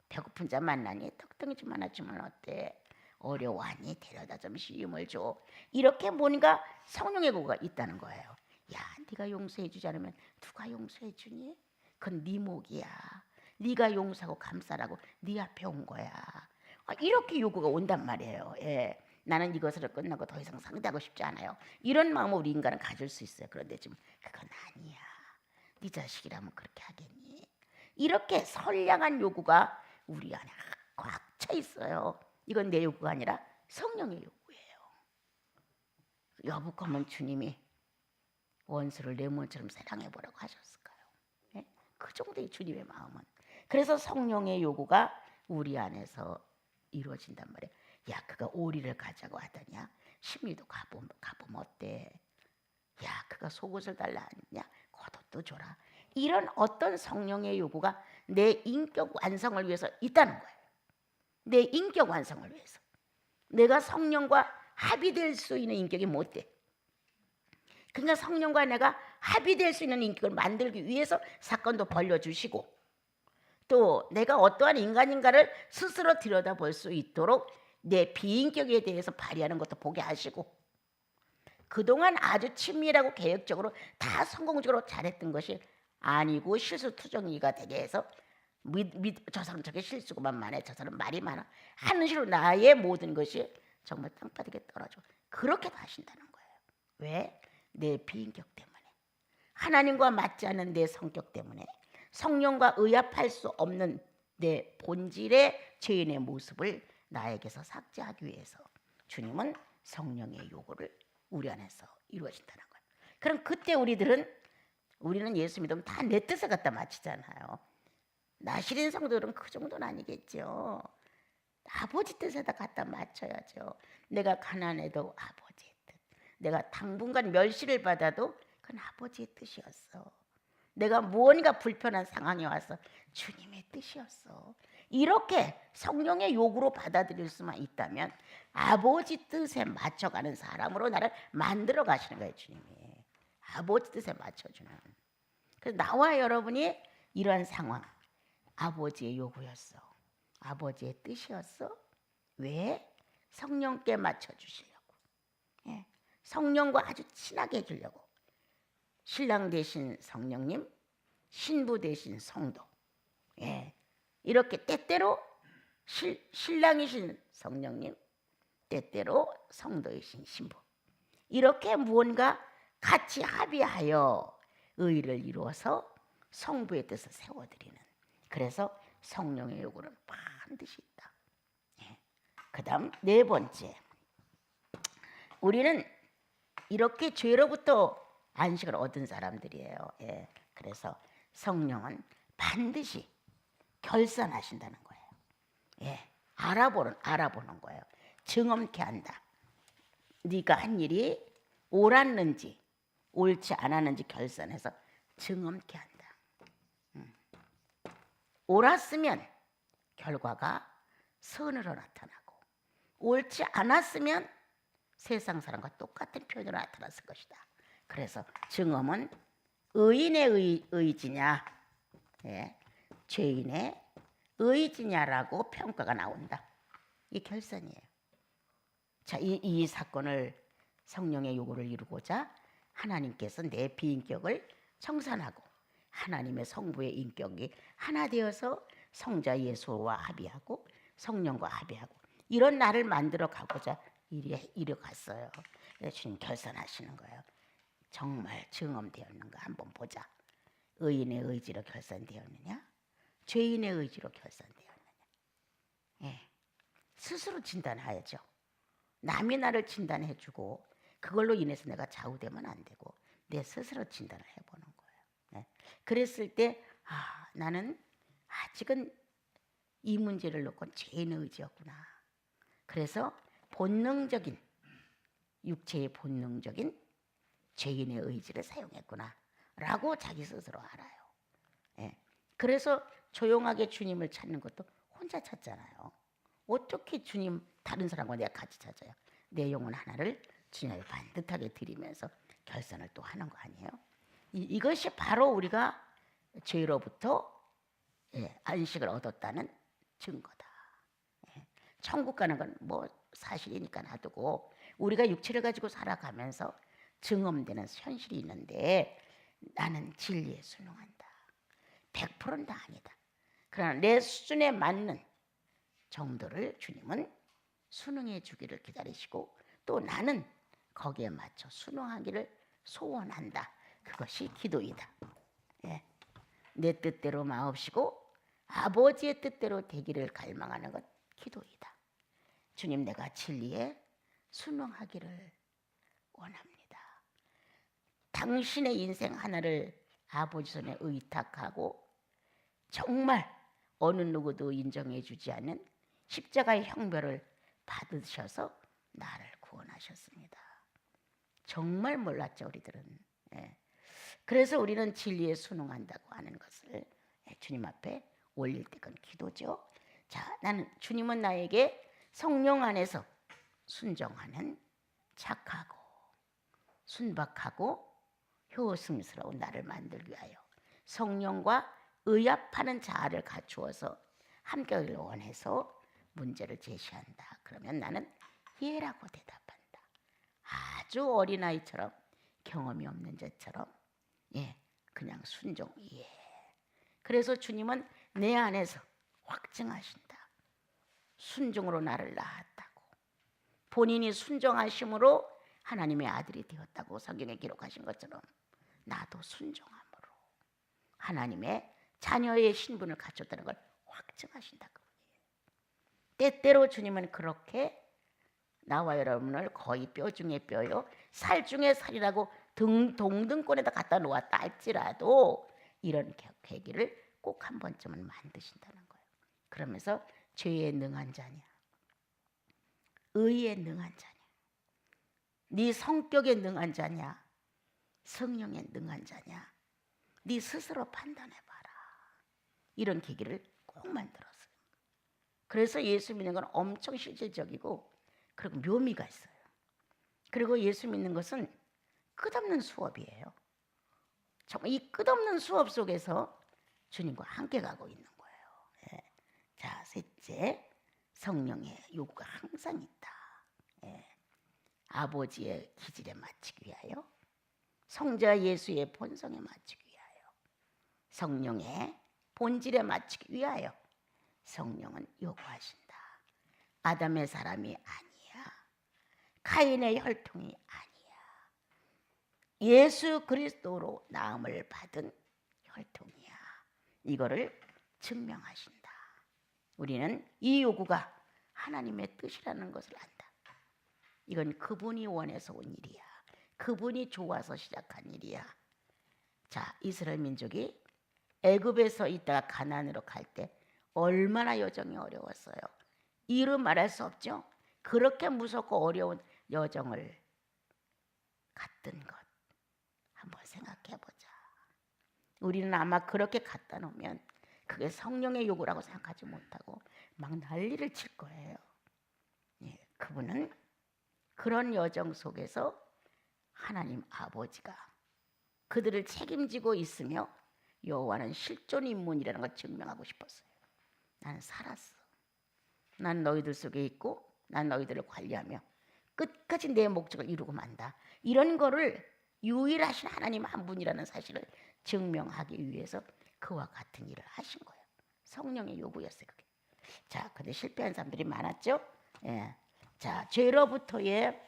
배고픈 자 만나니 떡덩이 좀 하나 주면 어때? 어려워하니 데려다 좀 쉼을 줘. 이렇게 뭔가 성령의 요구가 있다는 거예요. 야 네가 용서해 주지 않으면 누가 용서해 주니? 그건 네 몫이야. 네가 용서하고 감싸라고 네 앞에 온 거야. 이렇게 요구가 온단 말이에요. 예. 나는 이것으로 끝나고 더 이상 상대하고 싶지 않아요. 이런 마음을 우리 인간은 가질 수 있어요. 그런데 지금 그건 아니야. 네 자식이라면 그렇게 하겠니? 이렇게 선량한 요구가 우리 안에 꽉 차 있어요. 이건 내 요구가 아니라 성령의 요구예요. 여부껏하면 주님이 원수를 내 몸처럼 사랑해보라고 하셨을까요? 네? 그 정도의 주님의 마음은. 그래서 성령의 요구가 우리 안에서 이루어진단 말이야. 야, 그가 오리를 가자고 하더냐? 심리도 가보면 어때? 야, 그가 속옷을 달라 하느냐? 겉옷도 줘라. 이런 어떤 성령의 요구가 내 인격 완성을 위해서 있다는 거예요. 내 인격 완성을 위해서. 내가 성령과 합의될 수 있는 인격이 못 돼. 그러니까 성령과 내가 합의될 수 있는 인격을 만들기 위해서 사건도 벌려주시고, 또 내가 어떠한 인간인가를 스스로 들여다볼 수 있도록 내 비인격에 대해서 발휘하는 것도 보게 하시고, 그동안 아주 친밀하고 계획적으로 다 성공적으로 잘했던 것이 아니고 실수투정이가 되게 해서 저 사람 저게 실수구만 많아, 저 사람 말이 많아 하는 식으로 나의 모든 것이 정말 땅바닥에 떨어져. 그렇게 하신다는 거예요. 왜? 내 비인격 때문에, 하나님과 맞지 않는 내 성격 때문에, 성령과 의합할 수 없는 내 본질의 죄인의 모습을 나에게서 삭제하기 위해서 주님은 성령의 요구를 우리 안에서 이루어진다는 거예요. 그럼 그때 우리는 예수 믿으면 다 내 뜻에 갖다 맞추잖아요. 나시린 성도들은 그 정도는 아니겠죠. 아버지 뜻에다 갖다 맞춰야죠. 내가 가난해도 아버지의 뜻, 내가 당분간 멸시를 받아도 그건 아버지의 뜻이었어. 내가 무언가 불편한 상황에 와서 주님의 뜻이었어. 이렇게 성령의 요구로 받아들일 수만 있다면 아버지 뜻에 맞춰가는 사람으로 나를 만들어 가시는 거예요. 주님이 아버지 뜻에 맞춰주는. 그래서 나와 여러분이 이러한 상황, 아버지의 요구였어, 아버지의 뜻이었어. 왜? 성령께 맞춰주시려고. 예. 성령과 아주 친하게 해주려고. 신랑 대신 성령님, 신부 대신 성도. 예. 이렇게 때때로 신랑이신 성령님, 때때로 성도이신 신부. 이렇게 무언가 같이 합의하여 의를 이루어서 성부의 뜻을 세워드리는. 그래서 성령의 요구는 반드시 있다. 예. 그 다음 네 번째, 우리는 이렇게 죄로부터 안식을 얻은 사람들이에요. 예. 그래서 성령은 반드시 결산하신다는 거예요. 예. 알아보는 거예요. 증언케 한다. 네가 한 일이 옳았는지 옳지 않았는지 결산해서 증언케 한다. 옳았으면 결과가 선으로 나타나고, 옳지 않았으면 세상 사람과 똑같은 표현으로 나타났을 것이다. 그래서 증언은 의인의 의지냐, 예, 죄인의 의지냐라고 평가가 나온다. 이 결산이에요. 자, 이 사건을 성령의 요구를 이루고자 하나님께서 내 비인격을 청산하고 하나님의 성부의 인격이 하나 되어서 성자 예수와 합의하고 성령과 합의하고 이런 나를 만들어 가고자 이리 갔어요. 주님 결산하시는 거예요. 정말 증언되었는가 한번 보자. 의인의 의지로 결산되었느냐, 죄인의 의지로 결산되었느냐. 예. 스스로 진단해야죠. 남이 나를 진단해주고 그걸로 인해서 내가 좌우되면 안 되고 내 스스로 진단을 해보는 거예요. 네. 그랬을 때 나는 아직은 이 문제를 놓고는 죄인의 의지였구나. 그래서 본능적인, 육체의 본능적인 죄인의 의지를 사용했구나 라고 자기 스스로 알아요. 예. 그래서 조용하게 주님을 찾는 것도 혼자 찾잖아요. 어떻게 주님 다른 사람과 내가 같이 찾아요? 내 영혼 하나를 주님을 반듯하게 드리면서 결산을 또 하는 거 아니에요? 이것이 바로 우리가 죄로부터 안식을 얻었다는 증거다. 천국 가는 건 뭐 사실이니까 놔두고 우리가 육체를 가지고 살아가면서 증언되는 현실이 있는데 나는 진리에 순응한다. 100%는 다 아니다. 그러나 내 수준에 맞는 정도를 주님은 순응해 주기를 기다리시고 또 나는 거기에 맞춰 순응하기를 소원한다. 그것이 기도이다. 예. 내 뜻대로 마옵시고 아버지의 뜻대로 되기를 갈망하는 것 기도이다. 주님, 내가 진리에 순응하기를 원합니다. 당신의 인생 하나를 아버지 손에 의탁하고 정말 어느 누구도 인정해 주지 않은 십자가의 형벌을 받으셔서 나를 구원하셨습니다. 정말 몰랐죠, 우리들은. 예. 그래서 우리는 진리에 순응한다고 하는 것을 주님 앞에 올릴 때 그건 기도죠. 자, 나는 주님은 나에게 성령 안에서 순종하는 착하고 순박하고 효심스러운 나를 만들기 위하여 성령과 의합하는 자아를 갖추어서 함께하기를 원해서 문제를 제시한다. 그러면 나는 예라고 대답한다. 아주 어린아이처럼 경험이 없는 자처럼 그냥 순종. 그래서 주님은 내 안에서 확증하신다. 순종으로 나를 낳았다고. 본인이 순종하심으로 하나님의 아들이 되었다고 성경에 기록하신 것처럼 나도 순종함으로 하나님의 자녀의 신분을 갖췄다는 걸 확증하신다. 때때로 주님은 그렇게 나와 여러분을 거의 뼈 중에 뼈요 살 중에 살이라고 동등권에다 갖다 놓았다 할지라도 이런 계기를 꼭 한 번쯤은 만드신다는 거예요. 그러면서 죄에 능한 자냐, 의에 능한 자냐, 네 성격에 능한 자냐, 성령에 능한 자냐, 네 스스로 판단해봐라. 이런 계기를 꼭 만들었어요. 그래서 예수 믿는 건 엄청 실질적이고 그리고 묘미가 있어요. 그리고 예수 믿는 것은 끝없는 수업이에요. 정말 이 끝없는 수업 속에서 주님과 함께 가고 있는 거예요. 자, 셋째, 성령의 요구가 항상 있다. 아버지의 기질에 맞추기 위하여, 성자 예수의 본성에 맞추기 위하여, 성령의 본질에 맞추기 위하여 성령은 요구하신다. 아담의 사람이 아니야. 카인의 혈통이 아니야. 예수 그리스도로 나음을 받은 혈통이야. 이거를 증명하신다. 우리는 이 요구가 하나님의 뜻이라는 것을 안다. 이건 그분이 원해서 온 일이야. 그분이 좋아서 시작한 일이야. 자, 이스라엘 민족이 애굽에서 있다가 가나안으로 갈 때 얼마나 여정이 어려웠어요. 이루 말할 수 없죠. 그렇게 무섭고 어려운 여정을 갔던 것 한번 생각해 보자. 우리는 아마 그렇게 갖다 놓으면 그게 성령의 요구라고 생각하지 못하고 막 난리를 칠 거예요. 그분은 그런 여정 속에서 하나님 아버지가 그들을 책임지고 있으며 여호와는 실존 인문이라는 걸 증명하고 싶었어요. 나는 살았어. 난 너희들 속에 있고 난 너희들을 관리하며 끝까지 내 목적을 이루고 만다. 이런 거를 유일하신 하나님 한 분이라는 사실을 증명하기 위해서 그와 같은 일을 하신 거예요. 성령의 요구였어요. 그게. 자, 근데 실패한 사람들이 많았죠. 자, 죄로부터의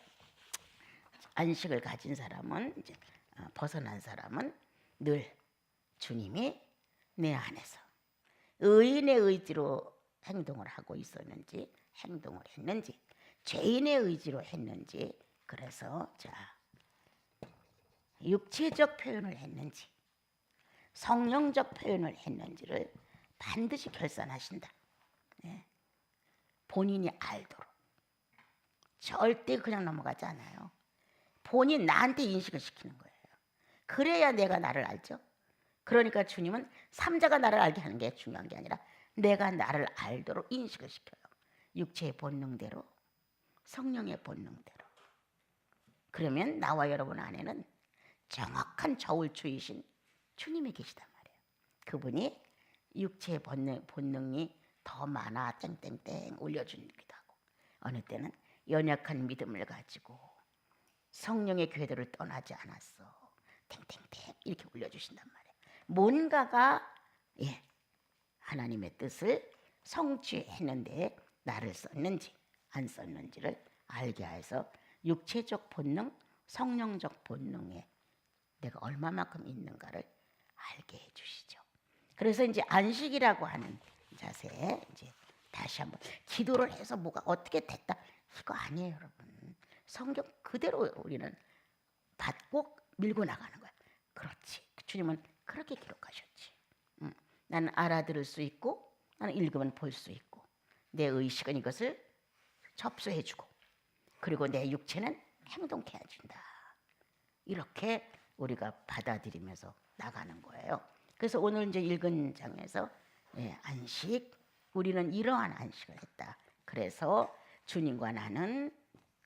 안식을 가진 사람은 이제 벗어난 사람은 늘 주님이 내 안에서 의인의 의지로 행동을 하고 있었는지 행동을 했는지 죄인의 의지로 했는지 그래서 자 육체적 표현을 했는지 성령적 표현을 했는지를 반드시 결산하신다. 본인이 알도록 절대 그냥 넘어가지 않아요. 본인 나한테 인식을 시키는 거예요. 그래야 내가 나를 알죠. 그러니까 주님은 삼자가 나를 알게 하는 게 중요한 게 아니라 내가 나를 알도록 인식을 시켜요. 육체의 본능대로 성령의 본능대로. 그러면 나와 여러분 안에는 정확한 저울추이신 주님이 계시단 말이에요. 그분이 육체의 본능이 더 많아 땡땡땡 올려주기도 하고 어느 때는 연약한 믿음을 가지고 성령의 궤도를 떠나지 않았어 땡땡땡 이렇게 올려주신단 말이에요. 뭔가가 하나님의 뜻을 성취했는데 나를 썼는지 안 썼는지를 알게 해서 육체적 본능, 성령적 본능에 내가 얼마만큼 있는가를 알게 해주시죠. 그래서 이제 안식이라고 하는 자세 이제 다시 한번 기도를 해서 뭐가 어떻게 됐다 이거 아니에요, 여러분. 성경 그대로 우리는 받고 밀고 나가는 거야. 그렇지. 주님은 그렇게 기록하셨지. 나는 알아들을 수 있고 나는 읽으면 볼 수 있고 내 의식은 이것을 접수해주고 그리고 내 육체는 행동케 해준다. 이렇게 우리가 받아들이면서 나가는 거예요. 그래서 오늘 이제 읽은 장에서 안식, 우리는 이러한 안식을 했다. 그래서 주님과 나는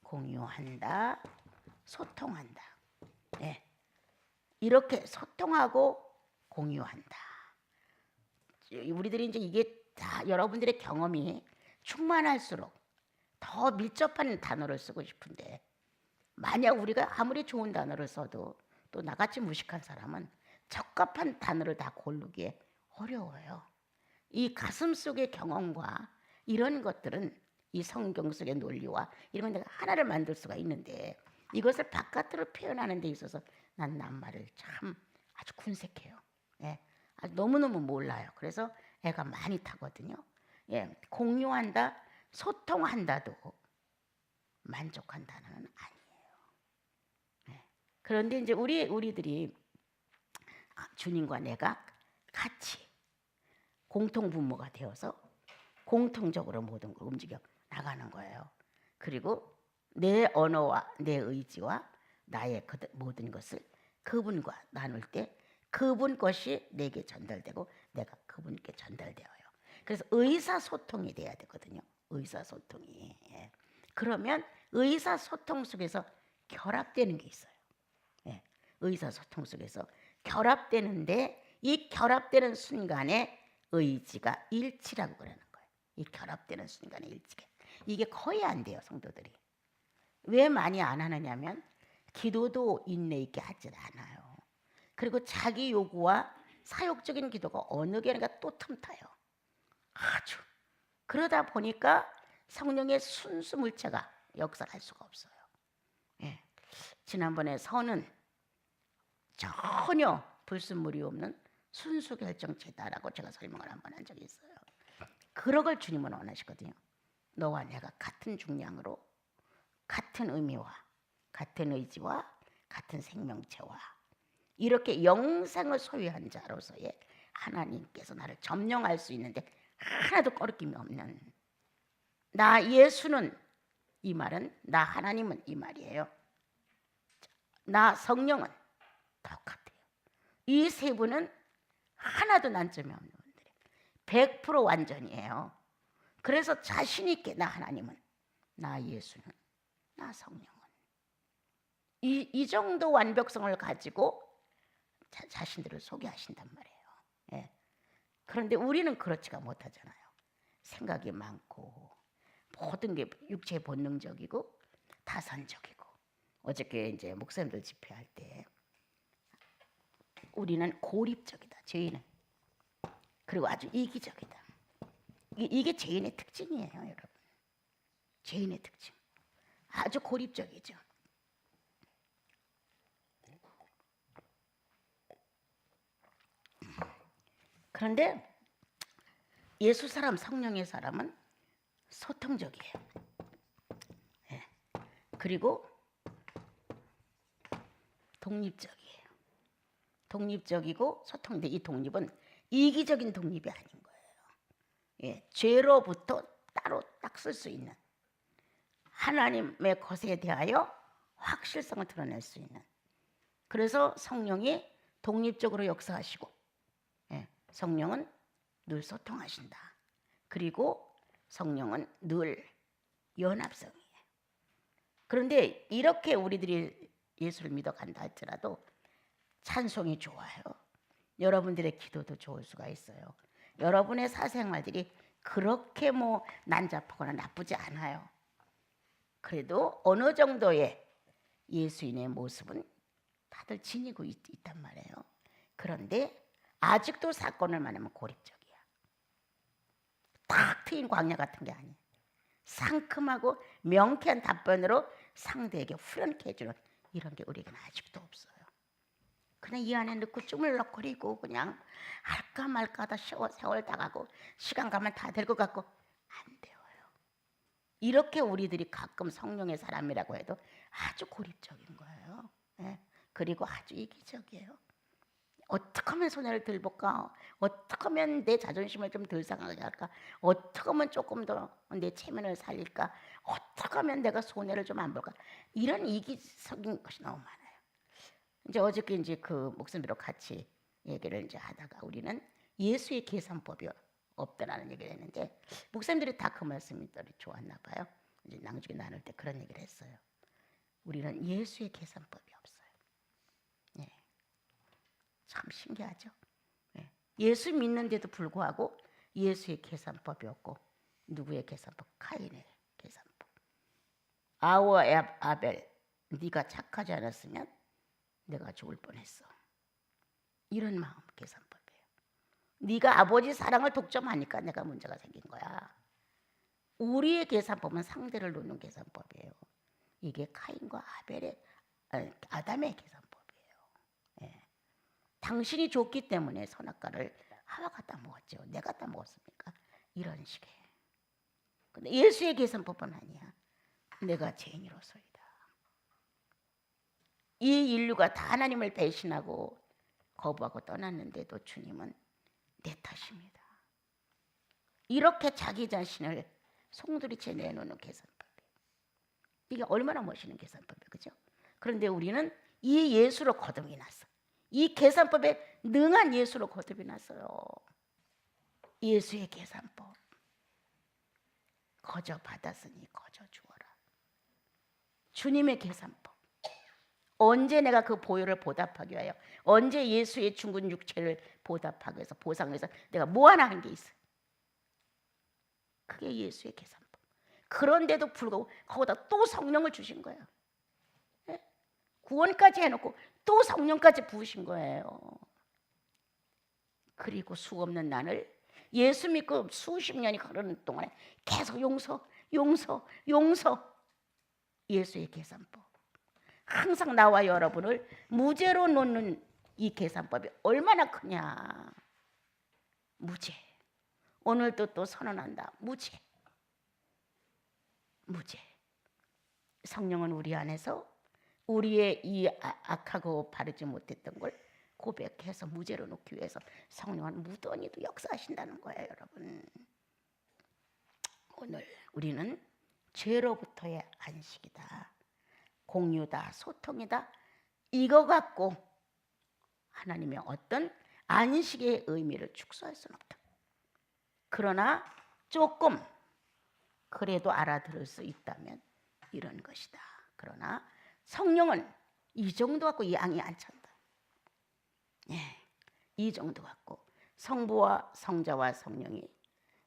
공유한다, 소통한다. 이렇게 소통하고 공유한다. 우리들이 이제 이게 다 여러분들의 경험이 충만할수록 더 밀접한 단어를 쓰고 싶은데 만약 우리가 아무리 좋은 단어를 써도 또 나같이 무식한 사람은 적합한 단어를 다 고르기에 어려워요. 이 가슴 속의 경험과 이런 것들은 이 성경 속의 논리와 이런 건 내가 하나를 만들 수가 있는데 이것을 바깥으로 표현하는 데 있어서 난 낱말을 참 아주 군색해요. 아주 너무너무 몰라요. 그래서 애가 많이 타거든요. 공유한다, 소통한다도 만족한다는 아니에요. 그런데 이제 우리들이 주님과 내가 같이 공통 분모가 되어서 공통적으로 모든 걸 움직여 나가는 거예요. 그리고 내 언어와 내 의지와 나의 모든 것을 그분과 나눌 때 그분 것이 내게 전달되고 내가 그분께 전달되어요. 그래서 의사소통이 돼야 되거든요. 의사소통이. 그러면 의사소통 속에서 결합되는 게 있어요. 의사소통 속에서 결합되는데 이 결합되는 순간에 의지가 일치라고 그러는 거예요. 이 결합되는 순간에 일치가. 이게 거의 안 돼요, 성도들이. 왜 많이 안 하느냐면 기도도 인내 있게 하질 않아요. 그리고 자기 요구와 사욕적인 기도가 어느 게인가 또 틈타요. 아주. 그러다 보니까 성령의 순수 물체가 역사할 수가 없어요. 지난번에 선은 전혀 불순물이 없는 순수 결정체다라고 제가 설명을 한번 한 적이 있어요. 그런 걸 주님은 원하시거든요. 너와 내가 같은 중량으로 같은 의미와 같은 의지와 같은 생명체와 이렇게 영생을 소유한 자로서의 하나님께서 나를 점령할 수 있는데 하나도 꺼리낌이 없는 나 예수는 이 말은 나 하나님은 이 말이에요. 나 성령은 똑같아요. 이 세 분은 하나도 난점이 없는 분들이에요. 100% 완전이에요. 그래서 자신 있게 나 하나님은 나 예수는 나 성령은 이 정도 완벽성을 가지고 자신들을 소개하신단 말이에요. 그런데 우리는 그렇지가 못하잖아요. 생각이 많고 모든 게 육체 본능적이고 타산적이고 어저께 이제 목사님들 집회할 때 우리는 고립적이다. 죄인은. 그리고 아주 이기적이다. 이게 죄인의 특징이에요, 여러분. 죄인의 특징. 아주 고립적이죠. 그런데 예수 사람, 성령의 사람은 소통적이에요. 그리고 독립적이에요. 독립적이고 소통인데 이 독립은 이기적인 독립이 아닌 거예요. 죄로부터 따로 딱 쓸 수 있는 하나님의 것에 대하여 확실성을 드러낼 수 있는 그래서 성령이 독립적으로 역사하시고 성령은 늘 소통하신다. 그리고 성령은 늘 연합성이에요. 그런데 이렇게 우리들이 예수를 믿어간다 할지라도 찬송이 좋아요. 여러분들의 기도도 좋을 수가 있어요. 여러분의 사생활들이 그렇게 뭐 난잡하거나 나쁘지 않아요. 그래도 어느 정도의 예수인의 모습은 다들 지니고 있단 말이에요. 그런데 아직도 사건을 말하면 고립적이야. 탁 트인 광야 같은 게 아니에요. 상큼하고 명쾌한 답변으로 상대에게 후련케 해주는 이런 게 우리에게는 아직도 없어요. 그냥 이 안에 넣고 주물럭거리고 그냥 할까 말까 하다 세월 다 가고 시간 가면 다 될 것 같고 안 돼요. 이렇게 우리들이 가끔 성령의 사람이라고 해도 아주 고립적인 거예요. 그리고 아주 이기적이에요. 어떻게 하면 손해를 덜 볼까? 어떻게 하면 내 자존심을 좀 덜 상하게 할까? 어떻게 하면 조금 더 내 체면을 살릴까? 어떻게 하면 내가 손해를 좀 안 볼까? 이런 이기적인 것이 너무 많아요. 이제 어저께 이제 그 목사님들하고 같이 얘기를 이제 하다가 우리는 예수의 계산법이 없다라는 얘기를 했는데 목사님들이 다 그 말씀이 좋았나 봐요. 이제 나중에 나눌 때 그런 얘기를 했어요. 우리는 예수의 계산법이 없어요. 예. 참 신기하죠. 예. 예수 믿는데도 불구하고 예수의 계산법이 없고 누구의 계산법? 카인의 계산법. 아워 아벨, 네가 착하지 않았으면 내가 죽을 뻔했어. 이런 마음 계산법이에요. 네가 아버지 사랑을 독점하니까 내가 문제가 생긴 거야. 우리의 계산법은 상대를 놓는 계산법이에요. 이게 카인과 아벨의 아담의 계산법이에요. 예. 당신이 줬기 때문에 선악과를 하와가 따먹었죠. 내가 따먹었습니까? 이런 식의. 근데 예수의 계산법은 아니야. 내가 죄인으로서이다. 이 인류가 다 하나님을 배신하고 거부하고 떠났는데도 주님은 내 탓입니다. 이렇게 자기 자신을 송두리째 내놓는 계산법이에요. 이게 얼마나 멋있는 계산법이에요. 그죠? 그런데 우리는 이 예수로 거듭이 났어. 이 계산법에 능한 예수로 거듭이 났어요. 예수의 계산법. 거저 받았으니 거저 주어라. 주님의 계산법. 언제 내가 그 보혈을 보답하기 위하여, 언제 예수의 죽은 육체를 보답하기 위해서, 보상해서 내가 뭐 하나 한 게 있어. 그게 예수의 계산법. 그런데도 불구하고 거기다 또 성령을 주신 거예요. 네? 구원까지 해놓고 또 성령까지 부으신 거예요. 그리고 수없는 난을 예수 믿고 수십 년이 흐르는 동안에 계속 용서, 용서, 용서. 예수의 계산법. 항상 나와 여러분을 무죄로 놓는 이 계산법이 얼마나 크냐. 무죄. 오늘도 또 선언한다. 무죄. 무죄. 성령은 우리 안에서 우리의 이 악하고 바르지 못했던 걸 고백해서 무죄로 놓기 위해서 성령은 무던히도 역사하신다는 거예요, 여러분. 오늘 우리는 죄로부터의 안식이다. 공유다, 소통이다. 이거 갖고 하나님의 어떤 안식의 의미를 축소할 수는 없다. 그러나 조금 그래도 알아들을 수 있다면 이런 것이다. 그러나 성령은 이 정도 갖고 양이 안 찬다. 예, 이 정도 갖고 성부와 성자와 성령이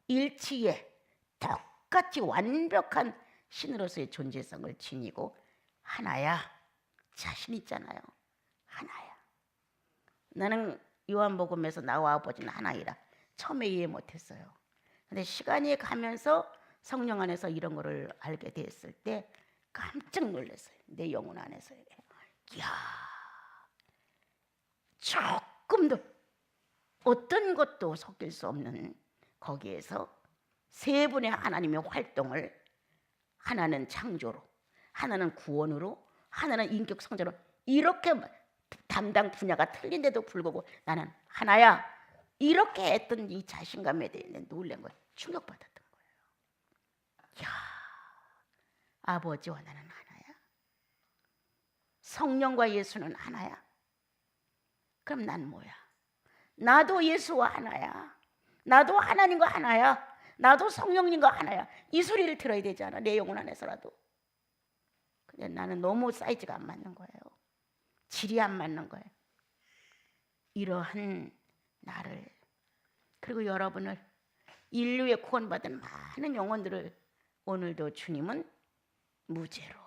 일치에 똑같이 완벽한 신으로서의 존재성을 지니고 하나야. 자신 있잖아요. 하나야. 나는 요한복음에서 나와 아버지는 하나이라 처음에 이해 못했어요. 근데 시간이 가면서 성령 안에서 이런 거를 알게 됐을 때 깜짝 놀랐어요. 내 영혼 안에서. 이야, 조금도 어떤 것도 섞일 수 없는 거기에서 세 분의 하나님의 활동을, 하나는 창조로, 하나는 구원으로, 하나는 인격 성자로, 이렇게 담당 분야가 틀린데도 불구하고 나는 하나야, 이렇게 했던 이 자신감에 대해 놀란 거예요. 충격받았던 거예요. 이야, 아버지와 나는 하나야? 성령과 예수는 하나야? 그럼 난 뭐야? 나도 예수와 하나야. 나도 하나님과 하나야. 나도 성령님과 하나야. 이 소리를 들어야 되지 않아? 내 영혼 안에서라도. 근데 나는 너무 사이즈가 안 맞는 거예요. 질이 안 맞는 거예요. 이러한 나를, 그리고 여러분을, 인류의 구원받은 많은 영혼들을 오늘도 주님은 무죄로,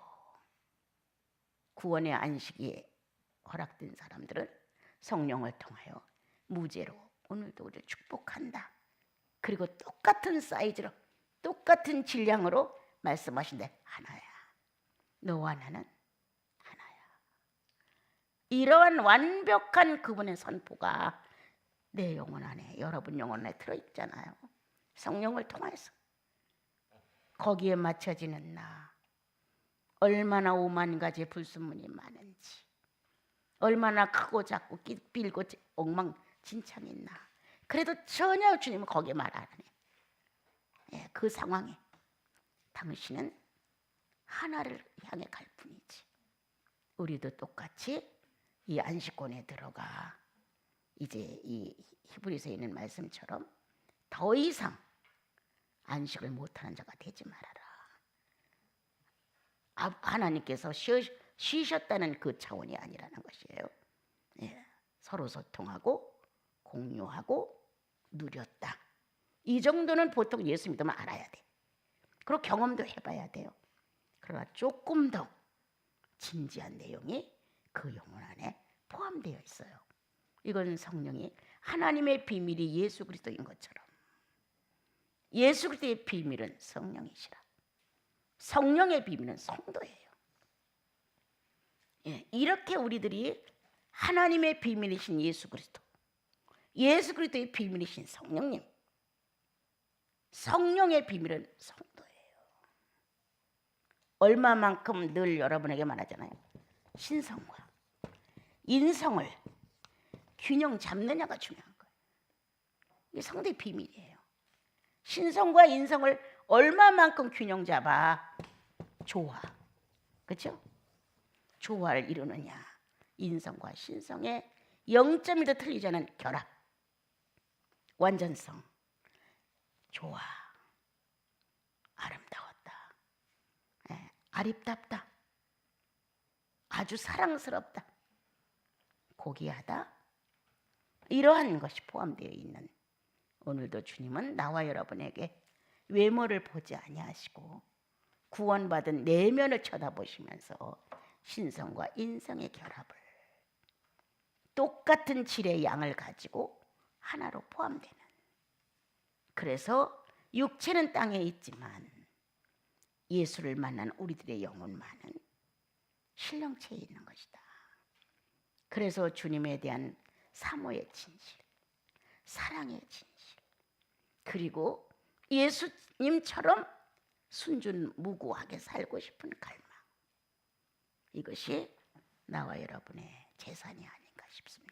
구원의 안식이 허락된 사람들은 성령을 통하여 무죄로 오늘도 우리를 축복한다. 그리고 똑같은 사이즈로, 똑같은 질량으로 말씀하신대. 하나야. 너와 나는 하나야. 이러한 완벽한 그분의 선포가 내 영혼 안에, 여러분 영혼 안에 들어있잖아요. 성령을 통해서. 거기에 맞춰지는 나, 얼마나 오만 가지 불순물이 많은지, 얼마나 크고 작고 빌고 엉망진창했나. 그래도 전혀 주님은 거기에 말 안 하네. 예, 그 상황에 당신은 하나를 향해 갈 뿐이지. 우리도 똑같이 이 안식권에 들어가 이제 이 히브리서에 있는 말씀처럼 더 이상 안식을 못하는 자가 되지 말아라. 하나님께서 쉬셨다는 그 차원이 아니라는 것이에요. 예, 서로 소통하고 공유하고 누렸다. 이 정도는 보통 예수 믿으면 알아야 돼. 그리고 경험도 해봐야 돼요. 그러나 조금 더 진지한 내용이 그 영혼 안에 포함되어 있어요. 이건 성령이 하나님의 비밀이 예수 그리스도인 것처럼 예수 그리스도의 비밀은 성령이시라. 성령의 비밀은 성도예요. 예, 이렇게 우리들이 하나님의 비밀이신 예수 그리스도, 예수 그리스도의 비밀이신 성령님, 성령의 비밀은 성도예요. 얼마만큼 늘 여러분에게 말하잖아요. 신성과 인성을 균형 잡느냐가 중요한 거예요. 이게 성도의 비밀이에요. 신성과 인성을 얼마만큼 균형 잡아 조화, 그렇죠? 조화를 이루느냐. 인성과 신성의 0.1도 틀리지 않은 결합, 완전성, 조화, 아름다웠다, 아립답다, 아주 사랑스럽다, 고귀하다, 이러한 것이 포함되어 있는 오늘도 주님은 나와 여러분에게 외모를 보지 아니하시고 구원받은 내면을 쳐다보시면서 신성과 인성의 결합을 똑같은 질의 양을 가지고 하나로 포함되는, 그래서 육체는 땅에 있지만 예수를 만난 우리들의 영혼만은 신령체에 있는 것이다. 그래서 주님에 대한 사모의 진실, 사랑의 진실, 그리고 예수님처럼 순준무구하게 살고 싶은 갈망, 이것이 나와 여러분의 재산이 아닌가 싶습니다.